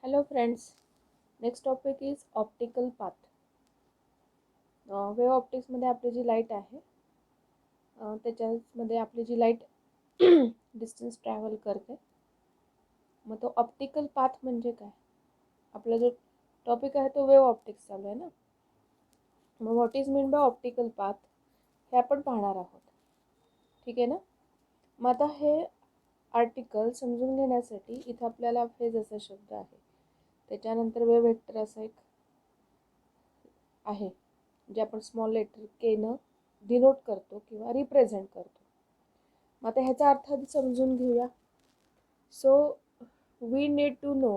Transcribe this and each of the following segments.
Hello friends, next topic is optical path. Wave ऑप्टिक्समध्ये आपली जी लाईट आहे त्याच्यामध्ये आपली जी लाईट डिस्टन्स ट्रॅव्हल करते. मग तो ऑप्टिकल पाथ म्हणजे काय? आपला जो टॉपिक आहे तो वेव्ह ऑप्टिक्स चालू आहे ना. मग what is mean bye optical path हे आपण पाहणार आहोत. ठीक आहे ना. मग आता हे आर्टिकल समजून घेण्यासाठी इथं आपल्याला फेज असा शब्द आहे, त्याच्यानंतर वेव्ह वेक्टर असा एक आहे जे आपण स्मॉल लेटर के न डिनोट करतो किंवा रिप्रेझेंट करतो. मग आता ह्याचा अर्थ आधी समजून घेऊया. So we need to know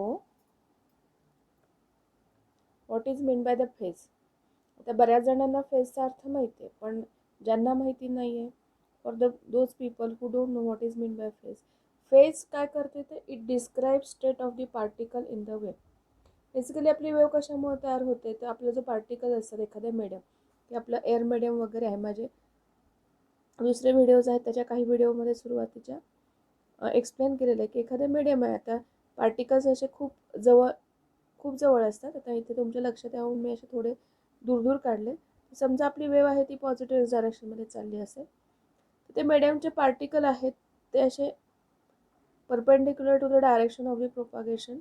what is mean by the phase. आता बऱ्याच जणांना फेजचा अर्थ माहिती आहे, पण ज्यांना माहिती नाही आहे, for those people who don't know what is mean bye phase. Phase काय करते ते it describe state of the particle in the wave. Basically आपली वेव्ह कशामुळे तयार होते, तर आपलं जो पार्टिकल असतात एखाद्या मीडियम, की आपलं एअर मीडियम वगैरे आहे. माझे दुसरे व्हिडिओज आहेत, त्याच्या काही व्हिडिओमध्ये सुरुवातीच्या एक्सप्लेन केलेलं आहे की एखादं मीडियम आहे. आता पार्टिकल्स असे खूप जवळ असतात. आता इथे तुमच्या लक्षात यावं मी असे थोडे दूर दूर काढले. समजा आपली वेव्ह आहे ती पॉझिटिव्ह डायरेक्शनमध्ये चालली असेल, तर ते मीडियमचे पार्टिकल आहेत ते असे perpendicular to the direction of the propagation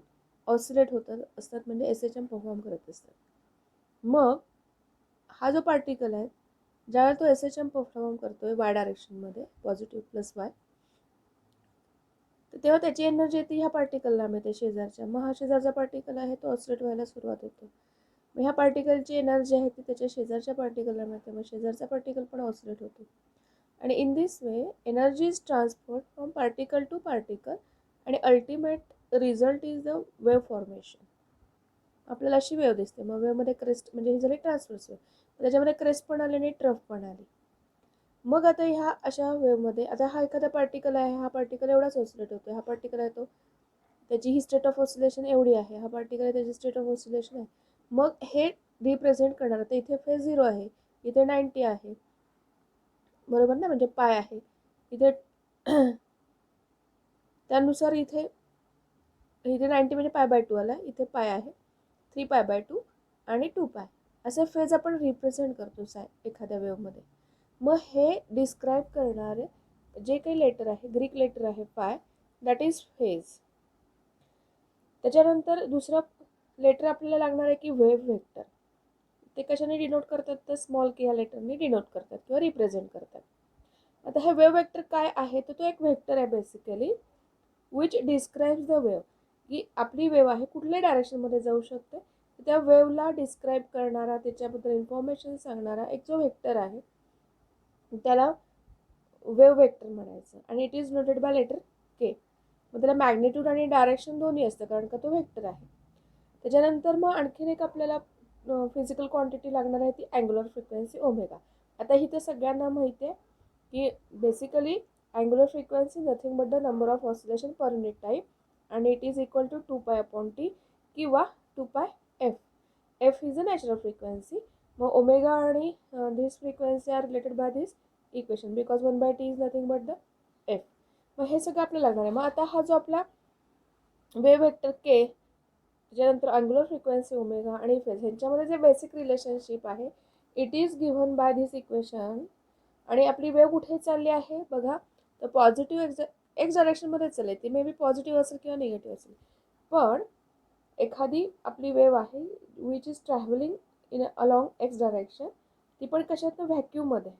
oscillate होत असतात, म्हणजे एसएचएम परफॉर्म करत असतात. मग हा जो पार्टिकल आहे ज्यावेळेला तो एसएचएम परफॉर्म करतोय वाय डायरेक्शनमध्ये, पॉझिटिव्ह प्लस वाय, तर तेव्हा त्याची एनर्जी येते ह्या पार्टिकलला मिळते शेजारच्या. मग हा शेजारचा पार्टिकल आहे तो ऑसिलेट व्हायला सुरुवात होतो. मग ह्या पार्टिकलची एनर्जी आहे ती त्याच्या शेजारच्या पार्टिकलला मिळते. मग शेजारचा पार्टिकल पण ऑसिलेट होतो. आणि in this way energy is transferred from particle to particle आणि ultimate result is the wave formation. आपल्याला अशी वेव्ह दिसते. मग वेव्हमध्ये क्रेस्ट म्हणजे ही झाली ट्रान्सवर्स वेव्ह, त्याच्यामध्ये क्रेस्ट पण आली आणि ट्रफ पण आली. मग आता ह्या अशा वेव्हमध्ये आता हा एखादा पार्टिकल आहे, हा पार्टिकल एवढाच ऑसिलेट होतो. हा पार्टिकल आहे तो त्याची ही स्टेट ऑफ ऑसिलेशन एवढी आहे, हा पार्टिकल आहे त्याची स्टेट ऑफ ऑसिलेशन आहे. मग हे रिप्रेझेंट करणार, तर इथे फेज 0 आहे, इथे 90 आहे, बरोबर ना, म्हणजे पाय आहे इथे. त्यानुसार इथे 90 म्हणजे पाय बाय 2 आला, इथे पाय आहे 3π/2 आणि 2π. असे फेज आपण रिप्रेझेंट करतो एखाद्या वेव्हमध्ये. मग हे डिस्क्राईब करणारे जे काही लेटर आहे, ग्रीक लेटर आहे पाय, दॅट इज फेज. त्याच्यानंतर दुसरं लेटर आपल्याला लागणार आहे की वेव्ह वेक्टर. ते कशाने डिनोट करतात, तर स्मॉल के ह्या लेटरने डिनोट करतात किंवा रिप्रेझेंट करतात. आता हे वेव्ह वेक्टर काय आहे, तर तो एक वेक्टर आहे बेसिकली विच डिस्क्राईब्स द वेव्ह, की आपली वेव्ह आहे कुठल्या डायरेक्शनमध्ये जाऊ शकते, त्या वेव्हला डिस्क्राईब करणारा, त्याच्याबद्दल इन्फॉर्मेशन सांगणारा एक जो वेक्टर आहे त्याला वेव्ह वेक्टर म्हणायचं. आणि it is noted by letter K. मग त्याला मॅग्निट्यूड आणि डायरेक्शन दोन्ही असतं, कारण का तो वेक्टर आहे. त्याच्यानंतर मग आणखीन एक आपल्याला फिजिकल क्वांटिटी लागणार आहे, ती अँग्युलर फ्रिक्वेन्सी ओमेगा. आता ही तर सगळ्यांना माहिती आहे की basically angular frequency nothing but the number of oscillation per unit time, आणि it is equal to 2π/t किंवा 2πf. F is a natural frequency. मग ओमेगा आणि this frequency are related by this equation because 1/t is nothing but the F. मग हे सगळं आपल्याला लागणार आहे. मग आता हा जो आपला वेव्ह वेक्टर के, त्याच्यानंतर अँग्युलर फ्रिक्वेन्सी ओमेगा आणि फेज, ह्यांच्यामध्ये जे बेसिक रिलेशनशिप आहे it is given by this equation. आणि आपली वेव्ह कुठे चालली आहे बघा, तर पॉझिटिव्ह एक्स डायरेक्शनमध्ये चालली. ती मे बी पॉझिटिव्ह असेल किंवा निगेटिव्ह असेल, पण एखादी आपली वेव्ह आहे which is travelling in along x direction, ती पण कशात, व्हॅक्यूममध्ये.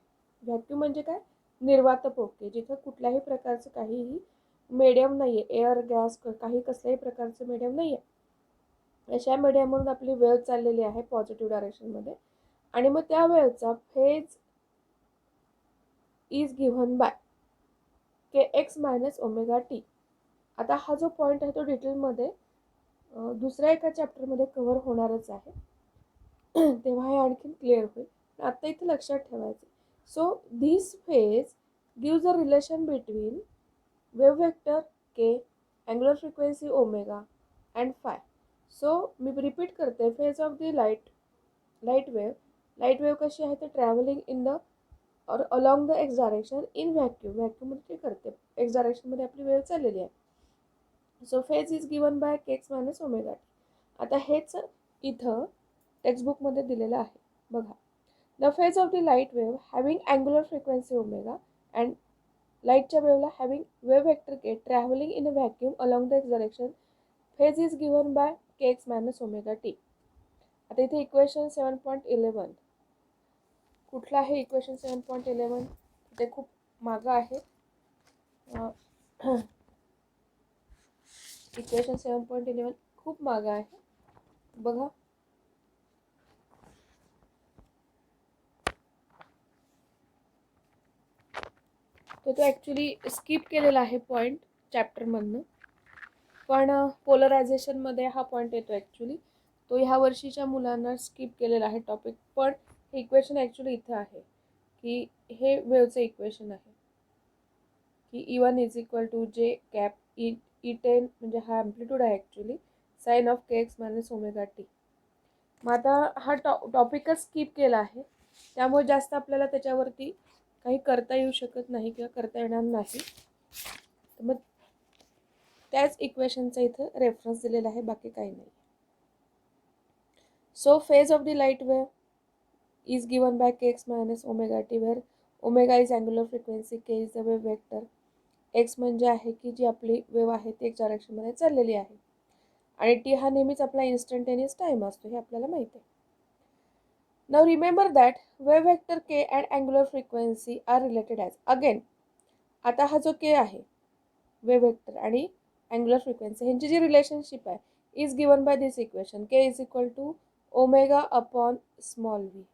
व्हॅक्यूम म्हणजे काय, निर्वात पोकळी, जिथं कुठल्याही प्रकारचं काहीही मीडियम नाही आहे, एअर गॅस काही कसल्याही प्रकारचं मीडियम नाही आहे. अशा मीडियममधून आपली वेव्ह चाललेली आहे पॉझिटिव्ह डायरेक्शनमध्ये. आणि मग त्या वेव्हचा phase is given by kx-ωt. आता हा जो पॉईंट आहे तो डिटेलमध्ये दुसऱ्या एका चॅप्टरमध्ये कव्हर होणारच आहे, तेव्हा हे आणखीन क्लिअर होईल. आता इथे लक्षात ठेवायचं. So this phase gives a relation between wave vector k, angular frequency omega and phi. So मी रिपीट करते, phase of the light wave कशी आहे, तर travelling in the or along the x direction in व्हॅक्यूममध्ये ते करते, x डायरेक्शनमध्ये आपली वेव्ह चाललेली आहे. So phase is given by kx-ωt. आता हेच इथं टेक्स्टबुकमध्ये दिलेलं आहे बघा. The phase of the light wave having angular frequency omega and लाईटच्या वेव्हला having wave vector k travelling in a vacuum along the x direction phase is given by k x minus omega t. आता इथे equation 7.11 कुठलं आहे? Equation 7.11 ते खूप मागं आहे. इक्वेशन 7.11 खूप मागं आहे बघा. तो ॲक्च्युली स्किप केलेला आहे पॉईंट चॅप्टरमधनं, पण पोलरायझेशनमध्ये हा पॉईंट येतो ॲक्च्युली. तो ह्या वर्षीच्या मुलांना स्किप केलेला आहे टॉपिक, पण हे इक्वेशन ॲक्च्युली इथं आहे की हे वेव्हचं इक्वेशन आहे की E1 is equal to J cap E10 म्हणजे हा ॲम्प्लिट्यूड आहे actually sine of K x minus omega T. मग आता हा टॉपिकच स्किप केला आहे, त्यामुळे जास्त आपल्याला त्याच्यावरती काही करता येऊ शकत नाही किंवा करता येणार नाही. तर मग त्याच इक्वेशनचा इथं रेफरन्स दिलेला आहे, बाकी काही नाही. So phase of the light wave is given by kx minus omega t where omega is angular frequency, k is the wave vector, x म्हणजे आहे की जी आपली वेव्ह आहे ती एक्स डायरेक्शनमध्ये चाललेली आहे आणि टी हा नेहमीच आपला इन्स्टंटेनियस टाइम असतो, हे आपल्याला माहिती आहे. Now remember that wave vector K and angular frequency are related as. Again आता हा जो के आहे वेव्ह वेक्टर आणि अँग्युलर फ्रिक्वेन्सी ह्यांची जी रिलेशनशिप आहे is given by this equation K is equal to omega upon small V.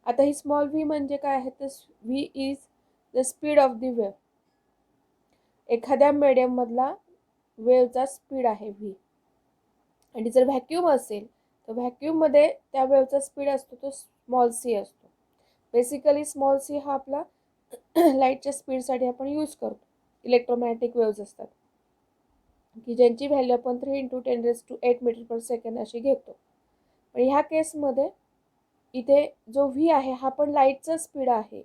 आता ही स्मॉल व्ही म्हणजे काय आहे तर V is the speed of the wave. एखाद्या मीडियम मधला वेव्हचा स्पीड आहे व्ही. आणि जर व्हॅक्यूम असेल तर व्हॅक्यूममध्ये त्या वेव्हचा स्पीड असतो तो स्मॉल सी असतो. बेसिकली स्मॉल सी हा आपला लाईटच्या स्पीडसाठी आपण यूज करतो. इलेक्ट्रोमॅग्नेटिक वेव्हज असतात की ज्यांची व्हॅल्यू आपण 3 × 10⁸ मीटर पर सेकंड अशी घेतो. पण ह्या केसमध्ये इथे जो व्ही आहे हा पण लाईटचा स्पीड आहे,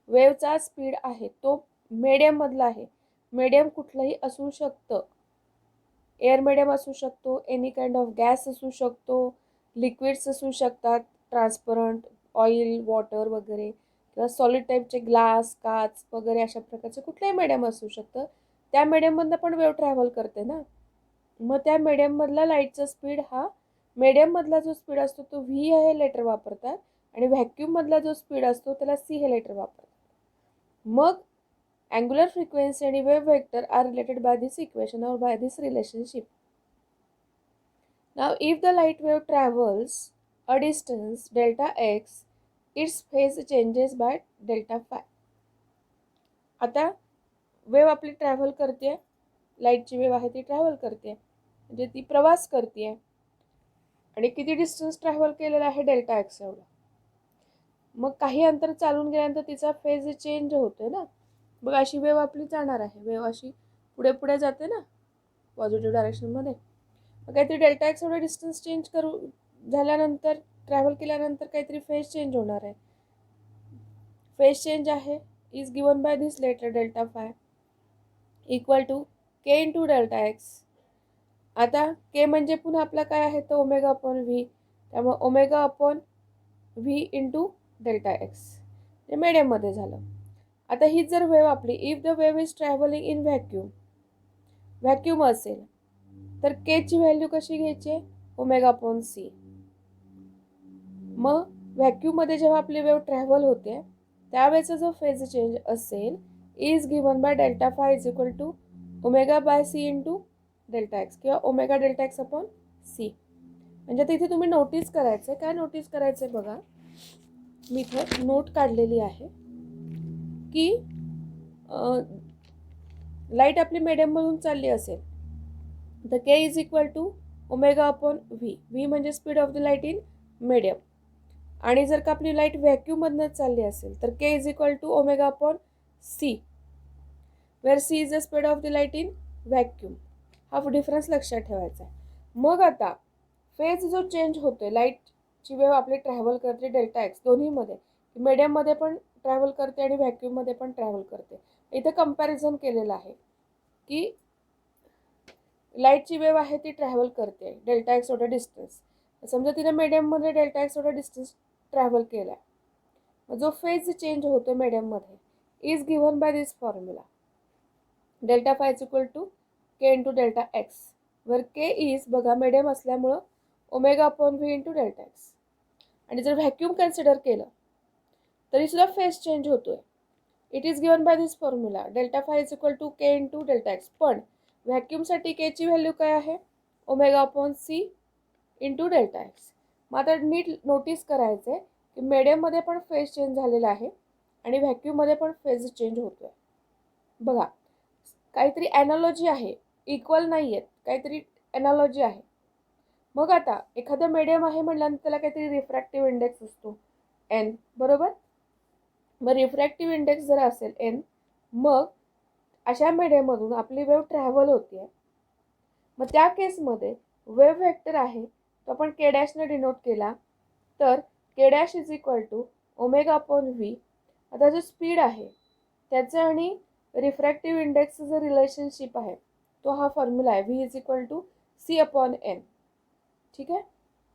वेव्हचा स्पीड आहे, तो मीडियम मधला आहे. मीडियम कुठलंही असू शकतं, एअर मीडियम असू शकतो, एनी काइंड ऑफ गॅस असू शकतो, लिक्विड्स असू शकतात, ट्रान्सपरंट ऑइल वॉटर वगैरे, किंवा सॉलिड टाईपचे ग्लास काच वगैरे अशा प्रकारचे कुठलंही मीडियम असू शकतं. त्या मीडियममधनं पण वेव्ह ट्रॅव्हल करते ना. मग त्या मीडियममधला लाईटचा स्पीड हा मीडियममधला जो स्पीड असतो तो व्ही हे लेटर वापरतात आणि व्हॅक्यूममधला जो स्पीड असतो त्याला सी हे लेटर वापरतात. मग अँग्युलर फ्रिक्वेन्सी आणि wave vector are related by this equation or by this relationship. Now if the light wave travels a distance delta x its phase changes by delta phi. आता wave आपली travel करते, लाईटची wave आहे ती travel करते म्हणजे ती प्रवास करते आणि किती डिस्टन्स ट्रॅव्हल केलेला आहे डेल्टा एक्स एवढा. मग काही अंतर चालून गेल्यानंतर तिचा फेज चेंज होतोय ना. बघ अशी वेव्ह आपली जाणार आहे, वेव्ह अशी पुढे पुढे जाते ना पॉझिटिव्ह डायरेक्शनमध्ये. मग काहीतरी डेल्टा एक्स एवढा डिस्टन्स चेंज झाल्यानंतर ट्रॅव्हल केल्यानंतर काहीतरी फेज चेंज होणार आहे. फेज चेंज आहे is given by this letter delta phi equal to k into delta x. आता के म्हणजे पुन्हा आपला काय आहे तर ओमेगा अपॉन व्ही, त्यामुळे omega upon v into delta x हे मीडियममध्ये झालं. आता ही जर वेव्ह आपली if the wave is travelling in vacuum असेल तर के ची व्हॅल्यू कशी घ्यायची ओमेगा अपॉन सी. मग व्हॅक्यूममध्ये जेव्हा आपली वेव्ह ट्रॅव्हल होते त्यावेळेचा जो फेज चेंज असेल is given by delta phi is equal to omega by c into delta x किंवा omega delta x upon c. म्हणजे आता इथे तुम्ही नोटीस करायचं आहे. काय नोटीस करायचं आहे बघा, मी इथं नोट काढलेली आहे की लाईट आपली मीडियममधून चालली असेल तर k is equal to omega upon v. V म्हणजे speed of the light in medium. आणि जर का आपली लाईट व्हॅक्यूमधनं चालली असेल तर k is equal to omega upon c where c is the speed of the light in vacuum. हा डिफरन्स लक्षात ठेवायचा आहे. मग आता फेज जो चेंज होतोय, लाईटची वेव्ह आपली ट्रॅव्हल करते डेल्टा एक्स दोन्हीमध्ये, मीडियममध्ये पण ट्रॅव्हल करते आणि व्हॅक्यूममध्ये पण ट्रॅव्हल करते. इथे कंपॅरिझन केलेलं आहे की लाईटची वेव्ह आहे ती ट्रॅव्हल करते डेल्टा एक्स एवढा डिस्टन्स. समजा तिने मीडियममध्ये डेल्टा एक्स एवढा डिस्टन्स ट्रॅव्हल केला आहे. जो फेज चेंज होतो मीडियममध्ये is given by this formula. Delta phi is equal to k into delta x, वर के इज बघा मीडियम असल्यामुळं omega upon v into delta x. आणि जर व्हॅक्यूम कन्सिडर केलं तरी सुद्धा फेज चेंज होतोय. It is given by this formula. Delta phi is equal to k into delta x. पण व्हॅक्यूमसाठी केची व्हॅल्यू काय आहे? Omega upon c into delta x. मग आता नीट नोटीस करायचं आहे की मीडियममध्ये पण फेज चेंज झालेला आहे आणि व्हॅक्यूममध्ये पण फेज चेंज होतोय. बघा काहीतरी ॲनॉलॉजी आहे, इक्वल नाही आहेत, काहीतरी ॲनॉलॉजी आहे. मग आता एखादं मीडियम आहे म्हटल्यानंतर त्याला काहीतरी रिफ्रॅक्टिव्ह इंडेक्स असतो एन, बरोबर. मग रिफ्रॅक्टिव्ह इंडेक्स जर असेल एन, मग अशा मीडियममधून आपली वेव्ह ट्रॅव्हल होते. मग त्या केसमध्ये वेव्ह व्हेक्टर आहे तो आपण के डॅशने डिनोट केला तर k dash is equal to omega upon v. आता जो स्पीड आहे त्याचं आणि रिफ्रॅक्टिव्ह इंडेक्सचं जो रिलेशनशिप आहे तो हा फॉर्म्युला आहे, v is equal to c upon n. ठीक आहे.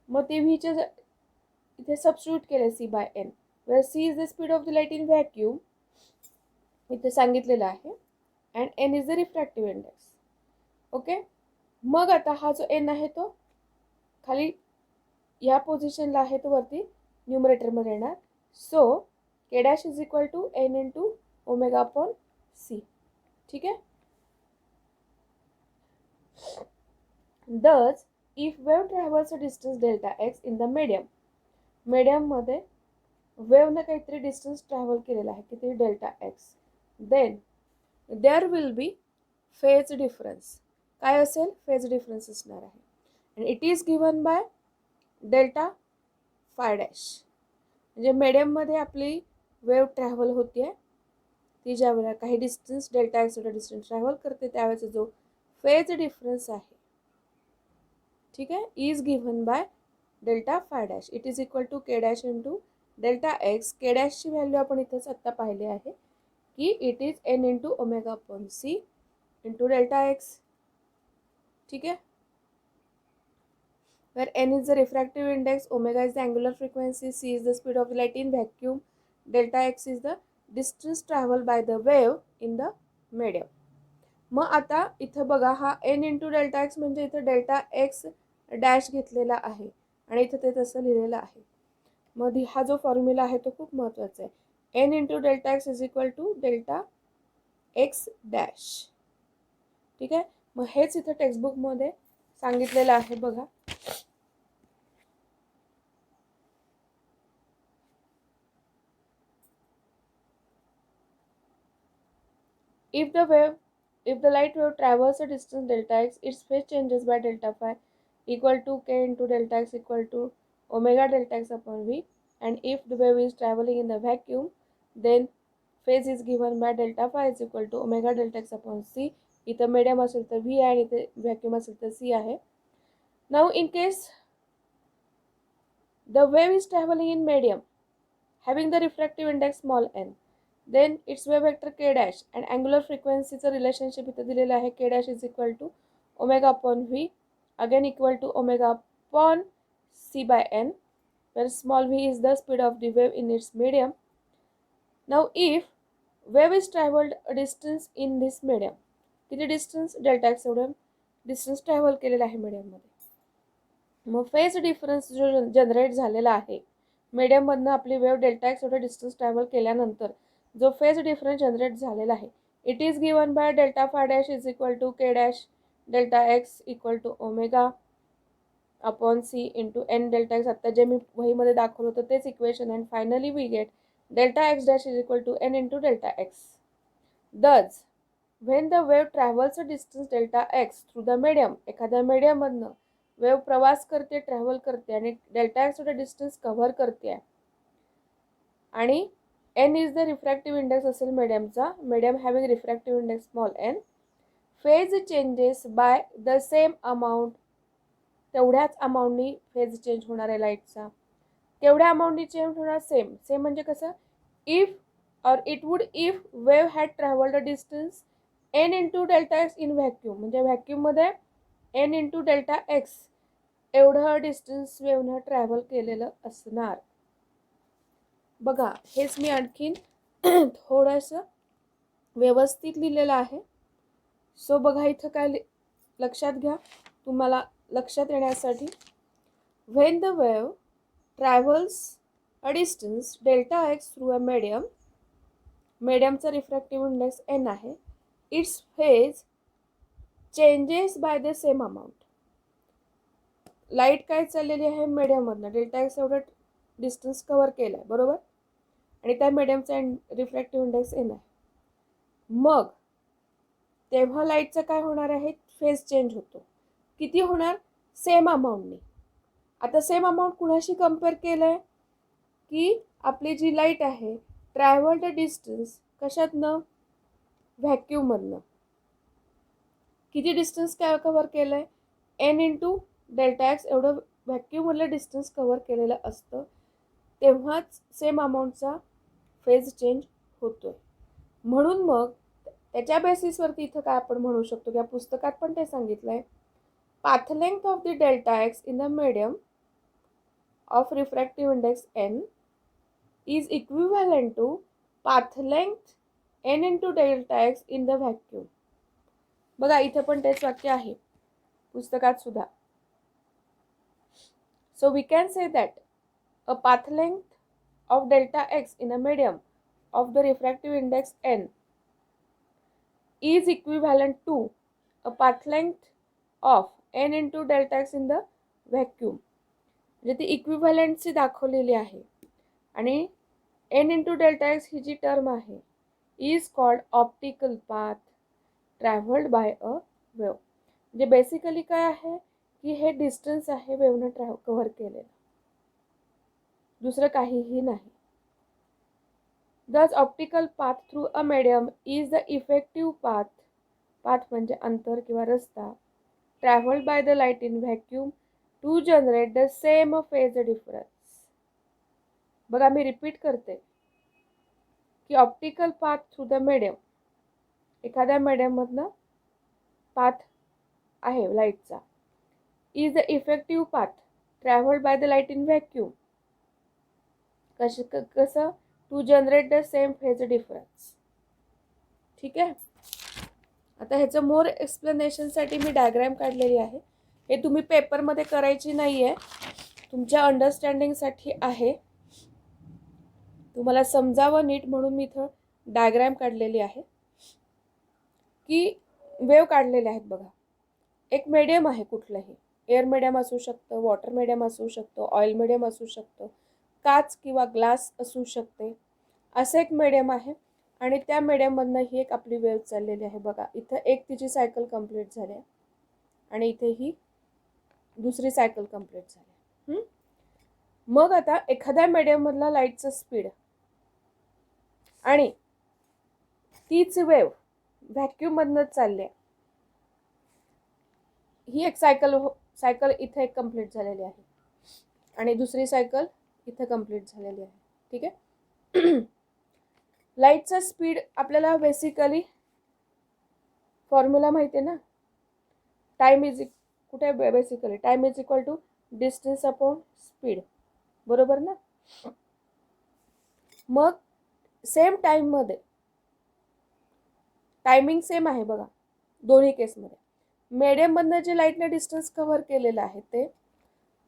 मग ते व्हीचे इथे सबस्टिट्यूट केले c by n, where c is the speed of the light in vacuum इथे सांगितलेलं आहे, and n is the refractive index. Okay. मग आता हा जो एन आहे तो खाली या पोझिशनला आहे तो वरती न्यूमरेटरमध्ये येणार. So k dash is equal to n into omega upon c. ठीक आहे. Thus, if wave travels a distance delta x in the medium, मीडियममध्ये वेव्हनं काहीतरी डिस्टन्स ट्रॅव्हल केलेला आहे किती delta x, then there will be phase difference. काय असेल? Phase difference असणार आहे. आणि it is given by delta phi dash. म्हणजे मीडियममध्ये आपली वेव्ह ट्रॅव्हल होते आहे, ती ज्या वेळेला काही डिस्टन्स डेल्टा एक्स एवढा डिस्टन्स ट्रॅव्हल करते त्यावेळेचा जो फेज डिफरन्स आहे, ठीक आहे, is given by delta phi dash. It is equal to k dash into delta x. K डॅशची व्हॅल्यू आपण इथेच आत्ता पाहिली आहे की it is n into omega upon c into delta x. ठीक आहे. where n is the refractive index, omega is the angular frequency, c is the speed of the light in vacuum, delta x is the distance traveled by the wave in the medium. मग आता इथं बघा हा n into delta x म्हणजे इथं delta x dash घेतलेला आहे आणि इथं ते तसं लिहिलेलं आहे. मग हा जो फॉर्म्युला आहे तो खूप महत्त्वाचा आहे. n into delta x is equal to delta x dash. ठीक आहे. मग हेच इथं टेक्स्टबुकमध्ये सांगितलेलं आहे बघा. If the light wave travels a distance delta x, its phase changes by delta phi equal to k into delta x equal to omega delta x upon v. And if the wave is traveling in the vacuum, then phase is given by delta phi is equal to omega delta x upon c. इथं medium असेल तर v आहे आणि इथे vacuum असेल तर c आहे. Now in case the wave is traveling in medium having the refractive index small n, then its wave vector k dash and angular frequency चं रिलेशनशिप इथे दिलेलं आहे. k dash is equal to omega upon v, again equal to omega upon c by n, where small v is the speed of the wave in its medium. Now if wave is traveled a distance in this medium, किती distance delta x एवढं distance travel केलेलं आहे मीडियममध्ये. मग phase difference जो generate झालेला आहे मीडियममधनं आपली वेव्ह डेल्टा एक्स एवढं डिस्टन्स ट्रॅव्हल केल्यानंतर जो फेज डिफरन्स जनरेट झालेला आहे it is given by delta phi dash is equal to k dash delta x equal to omega upon c into n delta x. आत्ता जे मी वहीमध्ये दाखवलं होतं तेच equation. And finally we get delta x dash is equal to n into delta x. Thus when the wave travels a distance delta x through the medium, एखाद्या मीडियममधनं wave प्रवास करते ट्रॅव्हल करते आणि डेल्टा एक्स एवढा distance cover करते आणि n is the refractive index असेल मीडियमचा, medium having refractive index small n, phase changes by the same amount. तेवढ्याच अमाऊंटनी फेज चेंज होणार आहे लाईटचा. तेवढ्या अमाऊंटनी चेंज होणार. सेम सेम म्हणजे कसं? If or it would if wave had travelled a distance n into delta x in vacuum, म्हणजे व्हॅक्यूममध्ये एन इंटू डेल्टा एक्स एवढं डिस्टन्स वेव्हनं ट्रॅव्हल केलेलं असणार. बघा हेच मी आणखीन थोडंसं व्यवस्थित लिहिलेलं आहे. सो बघा इथं काय लक्षात घ्या तुम्हाला लक्षात येण्यासाठी. When the wave travels a distance delta x through a medium, मीडियमचा रिफ्रॅक्टिव्ह इंडेक्स एन आहे, its phase changes by the same amount. Light काय चाललेली आहे मीडियममधनं, डेल्टा एक्स एवढं डिस्टन्स कव्हर केलं आहे बरोबर, आणि त्या मीडियमचा रिफ्रॅक्टिव्ह इंडेक्स एन आहे. मग तेव्हा लाईटचं काय होणार आहे, फेज चेंज होतो. किती होणार, सेम अमाऊंटने. आता सेम अमाऊंट कुणाशी कम्पेअर केलं आहे की आपली जी लाईट आहे ट्रॅव्हल्ड डिस्टन्स कशातनं, व्हॅक्यूममधनं. किती डिस्टन्स काय कव्हर केलं आहे, एन इंटू डेल्टा एक्स एवढं व्हॅक्यूममधलं डिस्टन्स कव्हर केलेलं असतं, तेव्हाच सेम अमाऊंटचा फेज चेंज होतोय. म्हणून मग त्याच्या बेसिसवरती इथं काय आपण म्हणू शकतो की या पुस्तकात पण ते सांगितलं आहे, path length of the delta x in the medium of refractive index n is equivalent to path length n into delta x in the vacuum. बघा इथं पण तेच वाक्य आहे पुस्तकात सुद्धा. So we can say that a path length of delta x in a medium of the refractive index n is equivalent to a path length of n into delta x in the vacuum. म्हणजे ती इक्विव्हॅलंटची दाखवलेली आहे. आणि n into delta x ही जी term आहे is called optical path traveled by a wave. म्हणजे basically काय आहे की हे डिस्टन्स आहे वेव्हनं कव्हर केलेलं, दुसरं काहीही नाही. Thus optical path through a medium is the effective path, path म्हणजे अंतर किंवा रस्ता, traveled by the light in vacuum to generate the same phase difference. बघा मी रिपीट करते की optical path through the medium, एखाद्या मीडियम मधनं पाथ आहे लाईटचा, is the effective path travelled by the light in vacuum. कसं, to generate the same phase difference. ठीक आहे. आता ह्याचं मोर एक्सप्लेनेशनसाठी मी डायग्राम काढलेली आहे. हे तुम्ही पेपरमध्ये करायची नाही आहे, तुमच्या अंडरस्टँडिंगसाठी आहे, तुम्हाला समजावं नीट म्हणून मी इथं डायग्राम काढलेली आहे की वेव्ह काढलेले आहेत. बघा एक मीडियम आहे, कुठलंही एअर मीडियम असू शकतं, वॉटर मीडियम असू शकतं, ऑइल मीडियम असू शकतं, काच किंवा ग्लास असू शकते, असं एक मीडियम आहे. आणि त्या मीडियममधनं ही एक आपली वेव्ह चाललेली आहे. बघा इथं एक तिची सायकल कंप्लीट झाली आहे आणि इथे ही दुसरी सायकल कंप्लीट झाली. मग आता एखाद्या मीडियममधला लाईटचं स्पीड आणि तीच वेव्ह व्हॅक्यूममधनंच चालली आहे. ही एक सायकल इथे एक कंप्लीट झालेली आहे आणि दुसरी सायकल इथे कंप्लीट झालेली आहे. ठीक आहे. लाईटचा स्पीड आपल्याला बेसिकली फॉर्म्युला माहिती आहे ना, टाइम इज कुठे basically time is equal to distance upon speed, बरोबर ना. मग सेम टाइममध्ये टायमिंग सेम आहे बघा दोन्ही केसमध्ये. मीडियममधनं जे लाईटने डिस्टन्स कव्हर केलेलं आहे ते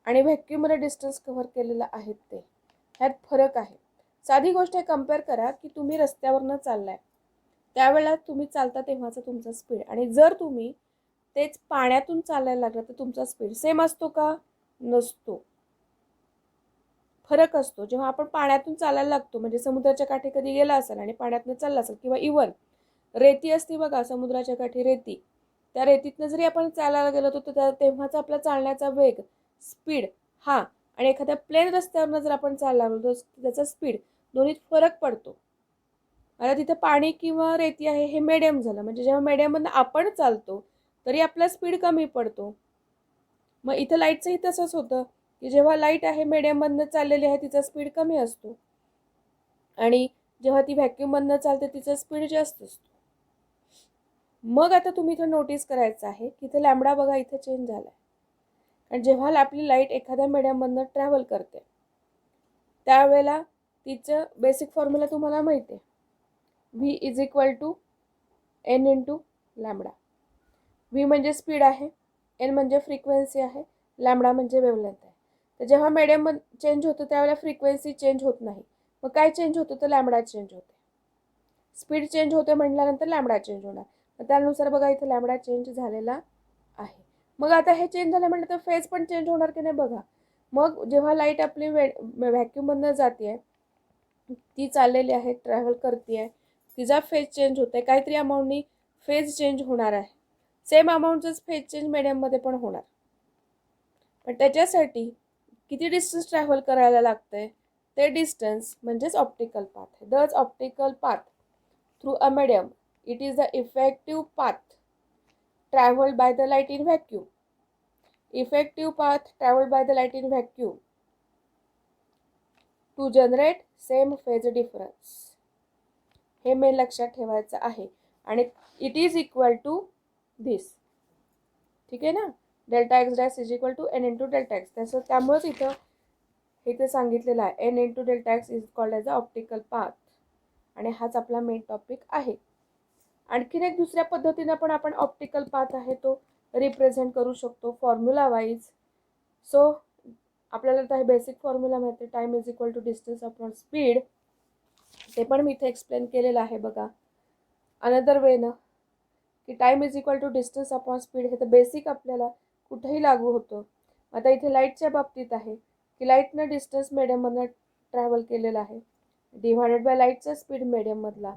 आणि व्हॅक्यूममध्ये डिस्टन्स कव्हर केलेलं आहे ते, ह्यात फरक आहे. साधी गोष्ट आहे, कम्पेअर करा की तुम्ही रस्त्यावरनं चाललाय, त्यावेळेला तुम्ही चालता तेव्हाचा तुमचा स्पीड, आणि जर तुम्ही तेच पाण्यातून चालायला लागला तर तुमचा स्पीड सेम असतो का, नसतो, फरक असतो. जेव्हा आपण पाण्यातून चालायला लागतो, म्हणजे समुद्राच्या काठी कधी गेला असेल आणि पाण्यातनं चालला असेल, किंवा इव्हन रेती असते बघा समुद्राच्या काठी रेती, त्या रेतीतनं जरी आपण चालायला गेलो तर तेव्हाचा आपला चालण्याचा वेग, स्पीड हा, आणि एखाद्या प्लेन रस्त्यावरनं जर आपण चालला लागलो तर त्याचा स्पीड, दोन्हीत फरक पडतो. आता तिथे पाणी किंवा रेती आहे हे मीडियम झालं, म्हणजे जेव्हा मीडियममधनं आपण चालतो तरी आपला स्पीड कमी पडतो. मग इथं लाईटचंही तसंच होतं की जेव्हा लाईट आहे मीडियममधनं चाललेली आहे तिचा स्पीड कमी असतो, आणि जेव्हा ती व्हॅक्यूममधनं चालते तिचा स्पीड जास्त असतो. मग आता तुम्ही इथं नोटीस करायचं आहे की इथं लॅम्बडा बघा इथे चेंज झाला आहे. आणि जेव्हा आपली लाईट एखाद्या मीडियममधनं ट्रॅव्हल करते त्यावेळेला तिचं बेसिक फॉर्म्युला तुम्हाला माहिती आहे, v is equal to n into lambda. V म्हणजे स्पीड आहे, एन म्हणजे फ्रिक्वेन्सी आहे, लॅम्बडा म्हणजे वेव्हलेंथ आहे. तर जेव्हा मीडियम चेंज होतं त्यावेळेला फ्रिक्वेन्सी चेंज होत नाही. मग काय चेंज होतं तर लॅम्बडा चेंज होते. स्पीड चेंज होते म्हटल्यानंतर लॅम्बडा चेंज होणार. तर त्यानुसार बघा इथे लॅम्बडा चेंज झालेला आहे. मग आता हे चेंज झालं म्हटलं तर फेज पण चेंज होणार की नाही बघा. मग जेव्हा लाईट आपली व्हॅक्यूममधनं जाते, ती चाललेली आहे, ट्रॅव्हल करते आहे, तिचा फेज चेंज होत आहे, काहीतरी अमाऊंटनी फेज चेंज होणार आहे. सेम अमाऊंटचंच फेज चेंज मीडियममध्ये पण होणार. पण त्याच्यासाठी किती डिस्टन्स ट्रॅव्हल करायला लागतंय ते डिस्टन्स म्हणजेच optical path. Thus optical path through a medium, it is the effective path traveled by the light in vacuum. Effective path traveled by the light in vacuum to generate same phase difference. हे main लक्षात ठेवायचं आहे. आणि it is equal to this. ठीक आहे ना, delta x dash is equal to n into delta x. तसं त्यामुळेच इथं सांगितलेलं आहे n into delta x is called as a optical path. आणि हाच आपला मेन टॉपिक आहे. आणखीन एक दुसऱ्या पद्धतीनं पण आपण ऑप्टिकल पाथ आहे तो रिप्रेझेंट करू शकतो फॉर्म्युला वाईज. सो आपल्याला आता हे बेसिक फॉर्म्युला माहिती आहे, time is equal to distance upon speed. ते पण मी इथे एक्सप्लेन केलेलं आहे बघा अनदर वेनं, की time is equal to distance upon speed. हे तर बेसिक आपल्याला कुठेही लागू होतं. आता इथे लाईटच्या बाबतीत आहे की लाईटनं डिस्टन्स मीडियममधनं ट्रॅव्हल केलेला आहे डिव्हायडेड बाय लाईटचा स्पीड मीडियममधला.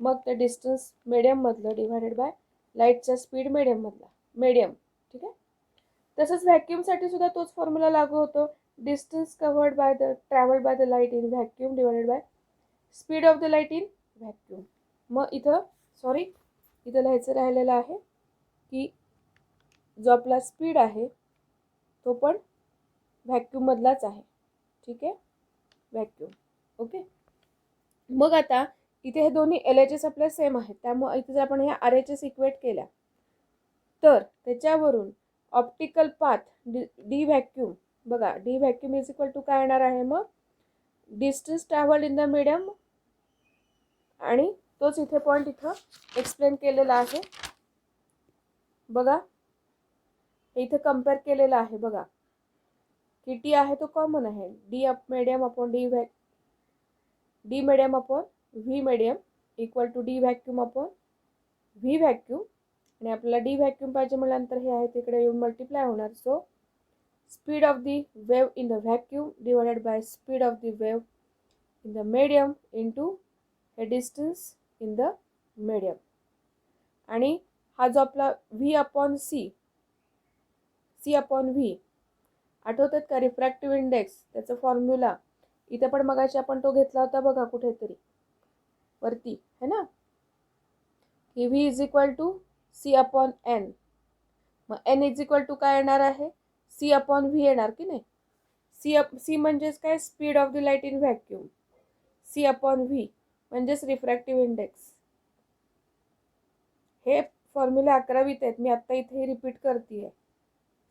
मग ते डिस्टन्स मीडियममधलं डिव्हायडेड बाय लाईटच्या स्पीड मीडियममधला मीडियम. ठीक आहे. तसंच व्हॅक्यूमसाठी सुद्धा तोच फॉर्म्युला लागू होतो, distance covered by the travelled by the light in vacuum divided by speed of the light in vacuum. मग इथं लिहायचं राहिलेलं आहे की जो आपला स्पीड आहे तो पण व्हॅक्यूममधलाच आहे. ठीक आहे, व्हॅक्यूम. ओके. मग आता इथे हे दोन्ही एल एच एस आपल्या सेम आहेत, त्यामुळे इथे जर आपण ह्या आर एच एस इक्वेट केल्या तर त्याच्यावरून ऑप्टिकल पाथ डी व्हॅक्यूम बघा, d vacuum is equal to काय येणार आहे मग distance travelled in the medium. आणि तोच इथे पॉईंट इथं एक्सप्लेन केलेला आहे बघा. इथे कम्पेअर केलेला आहे बघा की टी आहे तो कॉमन आहे, d medium upon d medium upon v medium equal to d vacuum upon v vacuum. आणि आपल्याला डी व्हॅक्यूम पाहिजे म्हटल्यानंतर हे आहे तिकडे येऊन मल्टिप्लाय होणार. So speed of the wave in the vacuum divided by speed of the wave in the medium into हे डिस्टन्स इन द मीडियम. आणि हा जो आपला v upon c upon v आठवतात का, रिफ्रॅक्टिव्ह इंडेक्स त्याचा फॉर्म्युला इथे पण मगाशी आपण तो घेतला होता बघा कुठेतरी वरती है ना, की v is equal to c upon n. मग एन इज इक्वल टू काय येणार आहे, सी अपॉन व्ही येणार की नाही. सी म्हणजेच काय, speed of the light in vacuum. C upon v म्हणजेच रिफ्रॅक्टिव्ह इंडेक्स. हे फॉर्म्युला 11वीत आहेत, मी आत्ता इथे रिपीट करते,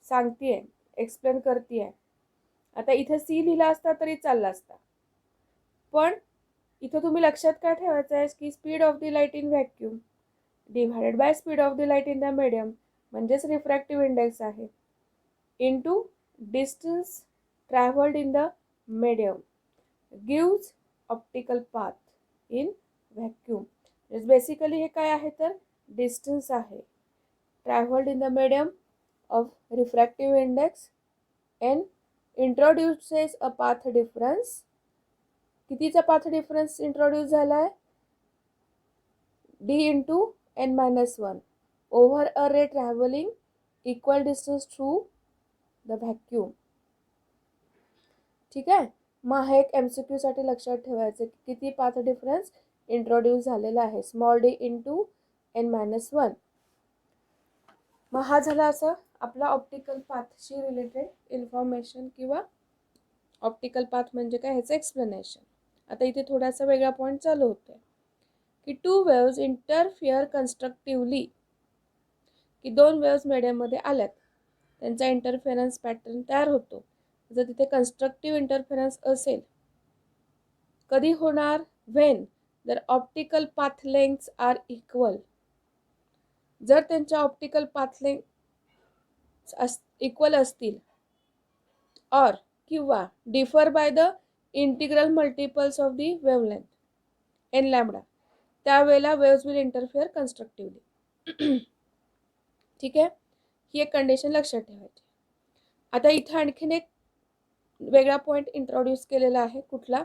सांगते, एक्सप्लेन करते. आता इथे सी लिहिला असता तरी चालला असता, पण इथं तुम्ही लक्षात काय ठेवायचं आहे की speed of the light in vacuum divided by speed of the light in the medium म्हणजेच रिफ्रॅक्टिव्ह इंडेक्स आहे into distance travelled in the medium gives optical path in vacuum. Basically हे काय आहे तर डिस्टन्स आहे travelled in the medium of refractive index n introduces a path difference. कितीचा path difference introduce झाला आहे, d into n minus one over a ray travelling equal distance through the vacuum. ठीक आहे. मग हा एक MCQ साठी लक्षात ठेवायचं की किती पाथ डिफरन्स इंट्रोड्यूस झालेला आहे, small d into n minus one. मग हा झाला असं आपला ऑप्टिकल पाथशी रिलेटेड इन्फॉर्मेशन किंवा ऑप्टिकल पाथ म्हणजे काय ह्याचं एक्सप्लेनेशन. आता इथे थोडासा वेगळा पॉईंट चालू होतोय की टू वेव्ज इंटरफिअर कन्स्ट्रक्टिव्हली, की दोन वेव्ज मीडियममध्ये आल्यात, त्यांचा इंटरफेरन्स पॅटर्न तयार होतो. जर तिथे कन्स्ट्रक्टिव्ह इंटरफेरन्स असेल, कधी होणार? व्हेन जर optical path lengths are equal, जर त्यांच्या ऑप्टिकल पाथ लेंथ इक्वल असतील, और किंवा differ by the integral multiples of the wavelength n lambda, त्यावेळेला वेव्स विल इंटरफिअर कन्स्ट्रक्टिव्हली. ठीक आहे, ही एक कंडिशन लक्षात ठेवायची. आता इथं आणखीन एक वेगळा पॉईंट इंट्रोड्यूस केलेला आहे. कुठला?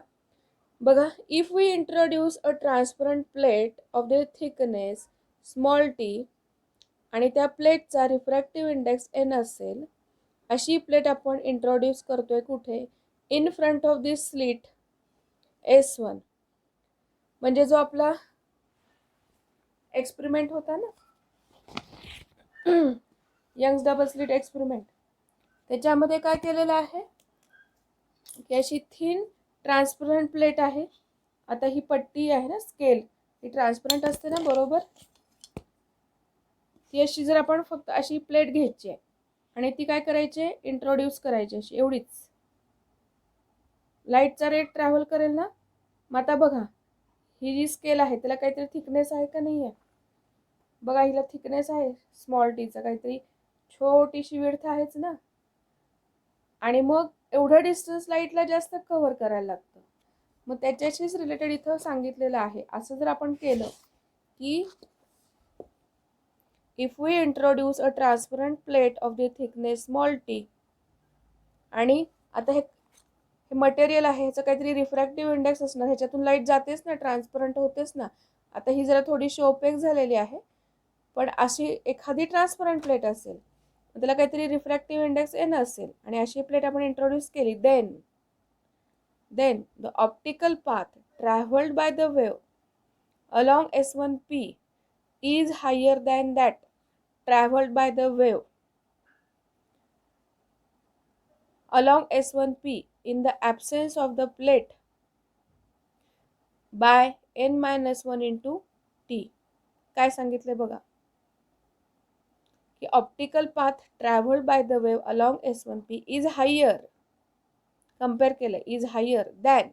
बघा, if we introduce a transparent plate of the thickness small t आणि त्या प्लेटचा रिफ्रॅक्टिव्ह इंडेक्स एन असेल, अशी प्लेट आपण इंट्रोड्यूस करतोय कुठे? In front of this slit S1, म्हणजे जो आपला एक्सपेरिमेंट होता ना, यंग्स डबल स्लिट एक्सपेरिमेंट, त्याच्यामध्ये काय केलेलं आहे की अशी थिन ट्रान्सपरंट प्लेट आहे. आता ही पट्टी आहे ना, स्केल, ही ट्रान्सपरंट असते ना, बरोबर. ती अशी जर आपण फक्त अशी प्लेट घ्यायची आहे आणि ती काय करायची? इंट्रोड्यूस करायची अशी, एवढीच. लाईटचा रेट ट्रॅव्हल करेल ना. मग आता बघा, ही जी स्केल आहे त्याला काहीतरी थिकनेस आहे का नाही आहे? बघा, हिला थिकनेस आहे स्मॉल टीचा, काहीतरी छोटीशी विड्थ आहेच ना. आणि मग एवढं डिस्टन्स लाईटला जास्त कव्हर करायला लागतं. मग त्याच्याशीच रिलेटेड इथं सांगितलेलं आहे. असं जर आपण केलं की if we introduce a transparent plate of the thickness small t, आणि आता हे मटेरियल आहे, ह्याचं काहीतरी रिफ्रॅक्टिव्ह इंडेक्स असणार, ह्याच्यातून लाईट जातेच ना, ट्रान्सपरंट होतेच ना. आता ही जरा थोडीशी ओपेक झालेली आहे, पण अशी एखादी ट्रान्सपरंट प्लेट असेल, त्याला काहीतरी रिफ्रॅक्टिव्ह इंडेक्स एन असेल, आणि अशी प्लेट आपण इंट्रोड्यूस केली, then the optical path travelled by the wave along S1P is higher than that traveled by the wave along S1P in the absence of the plate by n-1 into t. काय सांगितले बघा, की optical path travelled by the wave along S1P is higher, compare केलं, is higher than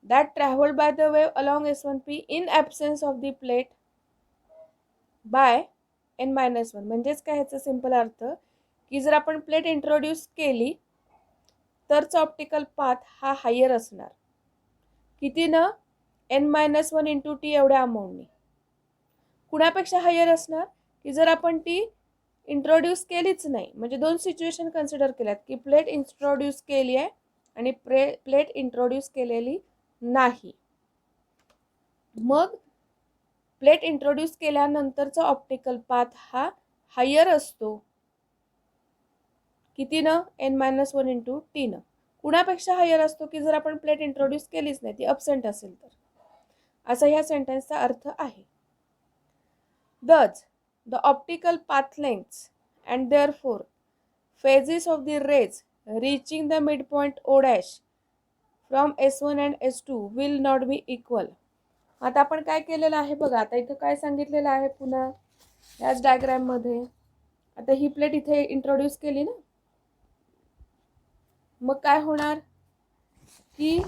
that travelled by the wave along S1P in absence of the plate by n-1. म्हणजेच काय, ह्याचा simple अर्थ की जर आपण प्लेट इंट्रोड्यूस केली तरच ऑप्टिकल पाथ हा हायर असणार. किती न? n-1 इंटू टी एवढ्या अमाऊंटनी. कुणापेक्षा हायर असणार? की जर आपण ती इंट्रोड्यूस केलीच नाही. म्हणजे दोन सिच्युएशन कन्सिडर केल्यात, की प्लेट इंट्रोड्यूस केली आहे आणि प्लेट इंट्रोड्यूस केलेली नाही. मग प्लेट इंट्रोड्यूस केल्यानंतरचा ऑप्टिकल पाथ हा हायर असतो. किती न? n-1 इंटू टी न. कुणापेक्षा हायर असतो? की जर आपण प्लेट इंट्रोड्यूस केलीच नाही, ती अब्सेंट असेल तर. असा ह्या सेंटेन्सचा अर्थ आहे. Thus, the optical path lengths and therefore phases of the rays reaching the midpoint O' from S1 and S2 will not be equal. आता आपण काय केलेलं आहे बघा, आता इथं काय सांगितलेलं आहे पुन्हा याच डायग्राम मध्ये. आता ही प्लेट इथे इंट्रोड्यूस केली ना, मग काय होणार की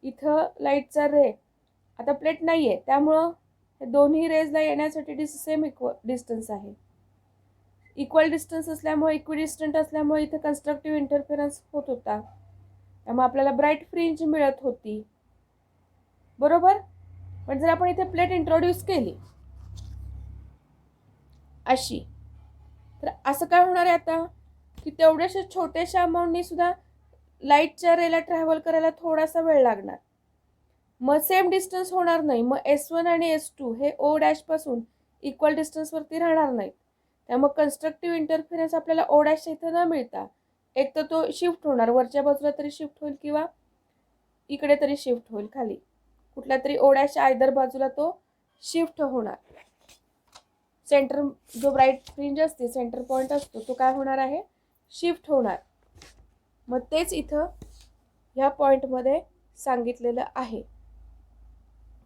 इथं लाईटचा रे, आता प्लेट नाहीये, त्यामुळं हे दोन्ही रेजला येण्यासाठी सेम डिस्टन्स आहे. इक्वल डिस्टन्स असल्यामुळे, इक्विडिस्टंट असल्यामुळे इथे कन्स्ट्रक्टिव्ह इंटरफेरन्स होत होता, त्यामुळे आपल्याला ब्राईट फ्रिंज मिळत होती, बरोबर. पण जर आपण इथे प्लेट इंट्रोड्यूस केली अशी, तर असं काय होणार आहे आता की तेवढ्याशा छोट्याशा अमाऊंटनी सुद्धा लाईटच्या रेला ट्रॅव्हल करायला थोडासा वेळ लागणार. मग सेम डिस्टन्स होणार नाही. मग S1 आणि S2 हे O' पासून इक्वल डिस्टन्सवरती राहणार नाहीत. त्यामुळे कन्स्ट्रक्टिव्ह इंटरफेरन्स आपल्याला O' इथं न मिळता एक तर तो शिफ्ट होणार, वरच्या बाजूला तरी शिफ्ट होईल किंवा इकडे तरी शिफ्ट होईल, खाली कुठल्या तरी O' आयदर बाजूला तो शिफ्ट होणार. सेंटर जो ब्राईट फ्रिंज असते, सेंटर पॉइंट असतो, तो काय होणार आहे? शिफ्ट होणार. मग तेच इथं ह्या पॉइंटमध्ये सांगितलेलं आहे.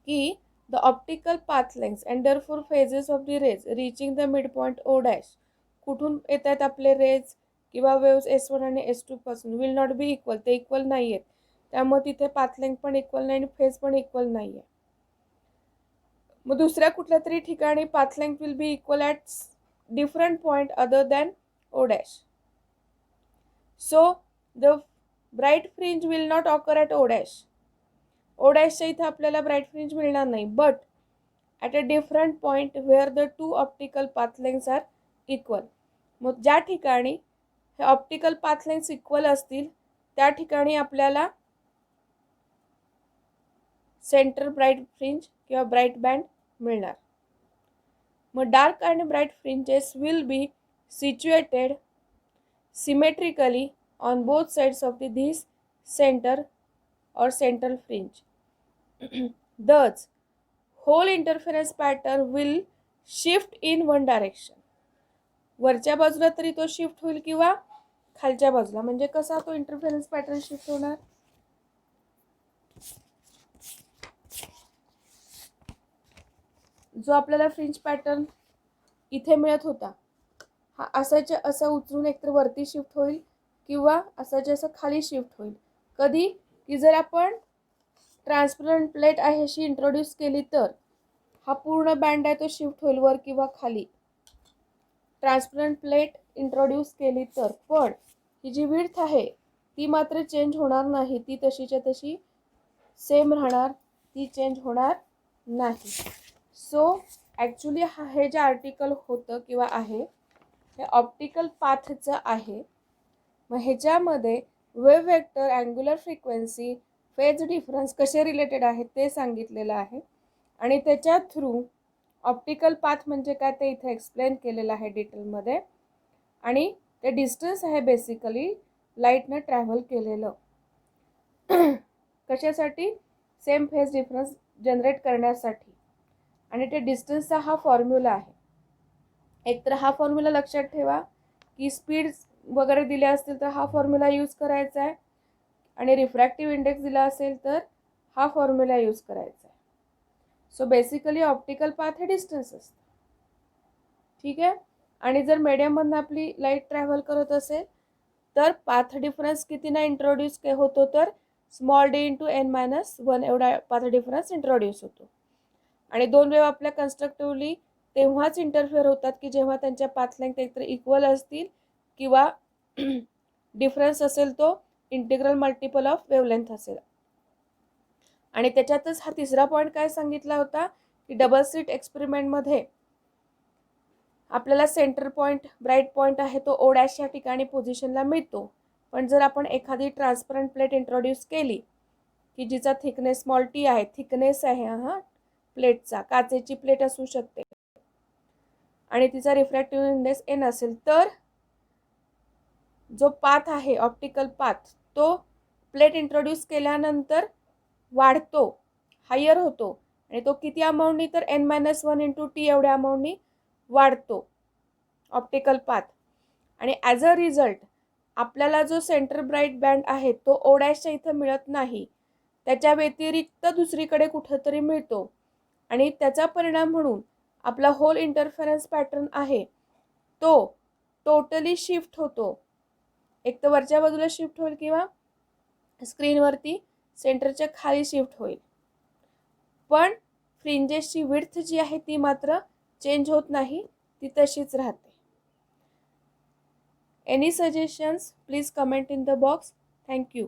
की the optical path length and therefore phases of the rays reaching the mid point O dash, कुठून येत आहेत आपले रेज किंवा वेव्स S1 आणि S2 पासून, विल नॉट बी इक्वल, ते इक्वल नाही आहेत. त्यामुळे तिथे पाथ लेंग्थ पण इक्वल नाही आणि फेज पण इक्वल नाही आहे. मग दुसऱ्या कुठल्या तरी ठिकाणी path length will be equal at different point other than O dash. So the bright fringe will not occur at O dash. O डॅशच्या इथे आपल्याला ब्राईट फ्रिंज मिळणार नाही, but at a different point where the two optical path lengths are equal. मग ज्या ठिकाणी हे optical path lengths equal असतील त्या ठिकाणी आपल्याला सेंटर ब्राईट फ्रिंज किंवा ब्राईट बँड मिळणार. मग dark and bright fringes will be situated symmetrically on both sides of this centre or central fringe. Thus, whole interference pattern will shift in one direction. वरच्या बाजूला तरी तो shift होईल किंवा खालच्या बाजूला. म्हणजे कसा तो इंटरफेरन्स पॅटर्न शिफ्ट होणार, जो आपल्याला फ्रिंज पॅटर्न इथे मिळत होता हा असाच्या असा उचलून एकतर वरती शिफ्ट होईल किंवा असाच्या असं खाली शिफ्ट होईल. कधी की जर आपण ट्रान्सपरंट प्लेट आहे अशी इंट्रोड्यूस केली तर हा पूर्ण बँड आहे तो शिफ्ट होईल वर किंवा खाली. ट्रान्सपरंट प्लेट इंट्रोड्यूस केली तर, पण ही जी विड्थ आहे ती मात्र चेंज होणार नाही, ती तशीच्या तशी सेम राहणार, ती चेंज होणार नाही. सो ॲक्च्युली हे जे आर्टिकल होतं किंवा आहे हे ऑप्टिकल पाथचं आहे. मग ह्याच्यामध्ये wave vector, angular frequency, phase difference कसे रिलेटेड आहेत ते सांगितलेलं आहे आणि त्याच्या थ्रू ऑप्टिकल पाथ म्हणजे काय ते इथे एक्सप्लेन केलेलं आहे डिटेलमध्ये. आणि ते डिस्टन्स आहे बेसिकली लाईटनं ट्रॅव्हल केलेलं. कशासाठी, सेम फेज डिफरन्स जनरेट करण्यासाठी. आणि ते डिस्टन्सचा हा फॉर्म्युला आहे. एकतर हा फॉर्म्युला लक्षात ठेवा की स्पीड वगैरे दिले असतील तर हा फॉर्म्युला यूज करायचा आहे आणि रिफ्रॅक्टिव्ह इंडेक्स दिला असेल तर हा फॉर्म्युला यूज करायचा आहे. सो बेसिकली ऑप्टिकल पाथ हे डिस्टन्स असतं. ठीक आहे. आणि जर मीडियममधून आपली लाईट ट्रॅव्हल करत असेल तर पाथ डिफरन्स कितीना इंट्रोड्यूस होतो तर स्मॉल d × n-1 एवढा पाथ डिफरन्स इंट्रोड्यूस होतो. आणि दोन वेव्ह आपल्या कन्स्ट्रक्टिव्हली तेव्हाच इंटरफेअर होतात की जेव्हा त्यांच्या पाथ लेंग्थ एकतर इक्वल असतील किंवा डिफरन्स असेल तो इंटिग्रल मल्टिपल ऑफ वेवलेंथ असेल. आणि त्याच्यातच हा तिसरा पॉईंट काय सांगितला होता की डबल स्लिट एक्सपेरिमेंटमध्ये आपल्याला सेंटर पॉईंट, ब्राईट पॉईंट आहे तो ओ डॅश या ठिकाणी पोझिशनला मिळतो. पण जर आपण एखादी ट्रान्सपरंट प्लेट इंट्रोड्यूस केली की जिचा थिकनेस स्मॉल टी आहे, थिकनेस आहे हा प्लेटचा, काचेची प्लेट असू शकते आणि तिचा रिफ्रॅक्टिव्ह इंडेक्स n असेल तर जो पाथ आहे ऑप्टिकल पाथ तो प्लेट इंट्रोड्यूस केल्यानंतर वाढतो, हायर होतो आणि तो किती अमाऊंटनी तर n-1 × t एवढ्या अमाऊंटनी वाढतो ऑप्टिकल पाथ. आणि ॲज अ रिझल्ट आपल्याला जो सेंटर ब्राईट बँड आहे तो ओ डॅशच्या इथं मिळत नाही, त्याच्या व्यतिरिक्त दुसरीकडे कुठंतरी मिळतो आणि त्याचा परिणाम म्हणून आपला होल इंटरफेरन्स पॅटर्न आहे तो टोटली शिफ्ट होतो. एक तर वरच्या बाजूला शिफ्ट होईल किंवा स्क्रीनवरती सेंटरच्या खाली शिफ्ट होईल. पण फ्रिंजेसची विड्थ जी आहे ती मात्र चेंज होत नाही, ती तशीच राहते. Any suggestions please comment in the box. Thank you.